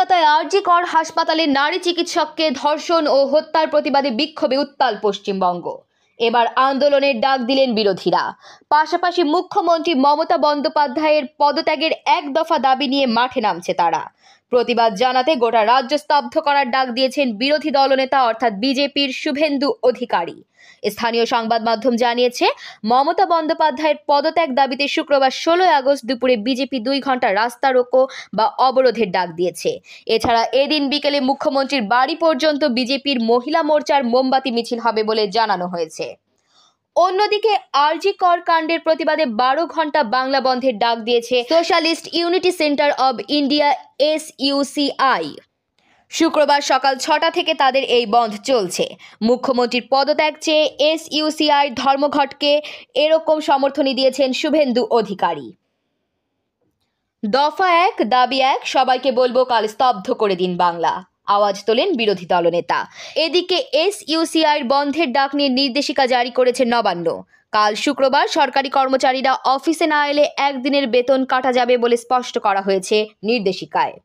কলকাতায় আরজি কর হাসপাতালে নারী চিকিৎসককে ধর্ষণ ও হত্যার প্রতিবাদে বিক্ষোভে উত্তাল পশ্চিমবঙ্গ। এবার আন্দোলনের ডাক দিলেন বিরোধীরা। পাশাপাশি মুখ্যমন্ত্রী মমতা বন্দ্যোপাধ্যায়ের পদত্যাগের এক দফা দাবি নিয়ে মাঠে নামছে তারা। প্রতিবাদ জানাতে গোটা রাজ্য স্তব্ধ করার ডাক দিয়েছেন বিরোধী দলনেতা অর্থাৎ বিজেপির শুভেন্দু অধিকারী। স্থানীয় সংবাদ মাধ্যম জানিয়েছে, মমতা বন্দ্যোপাধ্যায়ের পদত্যাগ দাবিতে শুক্রবার 16 আগস্ট দুপুরে বিজেপি 2 ঘন্টা রাস্তা রোকো বা অবরোধের ডাক দিয়েছে। এছাড়া এদিন বিকেলে মুখ্যমন্ত্রীর বাড়ি পর্যন্ত বিজেপির মহিলা মোর্চার মোমবাতি মিছিল হবে বলে জানানো হয়েছে। অন্যদিকে আরজি কর কাণ্ডের প্রতিবাদে 12 ঘন্টা বাংলা বন্ধের ডাক দিয়েছে socialist unity centre of India SUCI। শুক্রবার সকাল 6টা থেকে তাদের এই বন্ধ চলছে। মুখ্যমন্ত্রীর পদত্যাগ চেয়ে SUCI ধর্মঘটকে এরকম সমর্থনই দিয়েছেন শুভেন্দু অধিকারী। দফা 1 দাবি 1, সবাইকে বলবো কাল স্তব্ধ করে দিন বাংলা, আওয়াজ তোলেন বিরোধী দলনেতা। এদিকে SUCIর বন্ধের ডাক নিয়ে নির্দেশিকা জারি করেছে নবান্ন। কাল শুক্রবার সরকারি কর্মচারীরা অফিসে না এলে একদিনের বেতন কাটা যাবে বলে স্পষ্ট করা হয়েছে নির্দেশিকায়।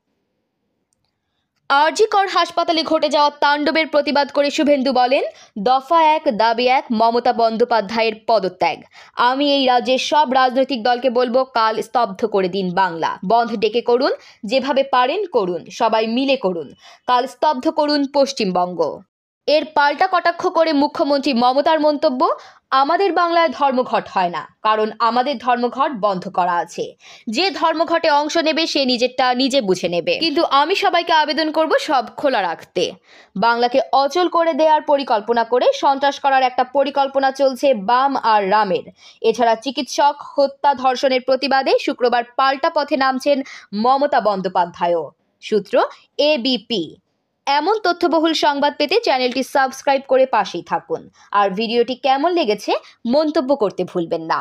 আরজি কর হাসপাতালে ঘটে যাওয়া তাণ্ডবের প্রতিবাদ করে শুভেন্দু বলেন, দফা 1 দাবি 1 মমতা বন্দ্যোপাধ্যায়ের পদত্যাগ। আমি এই রাজ্যের সব রাজনৈতিক দলকে বলবো কাল স্তব্ধ করে দিন বাংলা, বন্ধ ডেকে করুন, যেভাবে পারেন করুন, সবাই মিলে করুন, কাল স্তব্ধ করুন পশ্চিমবঙ্গ। এর পাল্টা কটাক্ষ করে মুখ্যমন্ত্রী মমতার মন্তব্য, আমাদের বাংলায় ধর্মঘট হয় না, কারণ আমাদের ধর্মঘট বন্ধ করা আছে। যে ধর্মঘটে অংশ নেবে সে নিজেরটা নিজে বুঝে নেবে, কিন্তু আমি সবাইকে আবেদন করব সব খোলা রাখতে। বাংলাকে অচল করে দেওয়ার পরিকল্পনা করে সন্ত্রাস করার একটা পরিকল্পনা চলছে বাম আর রামের। এছাড়া চিকিৎসক হত্যা ধর্ষণের প্রতিবাদে শুক্রবার পাল্টা পথে নামছেন মমতা বন্দ্যোপাধ্যায়ও। সূত্র ABP। এমন তথ্যবহুল সংবাদ পেতে চ্যানেলটি সাবস্ক্রাইব করে পাশেই থাকুন। আর ভিডিওটি কেমন লেগেছে মন্তব্য করতে ভুলবেন না।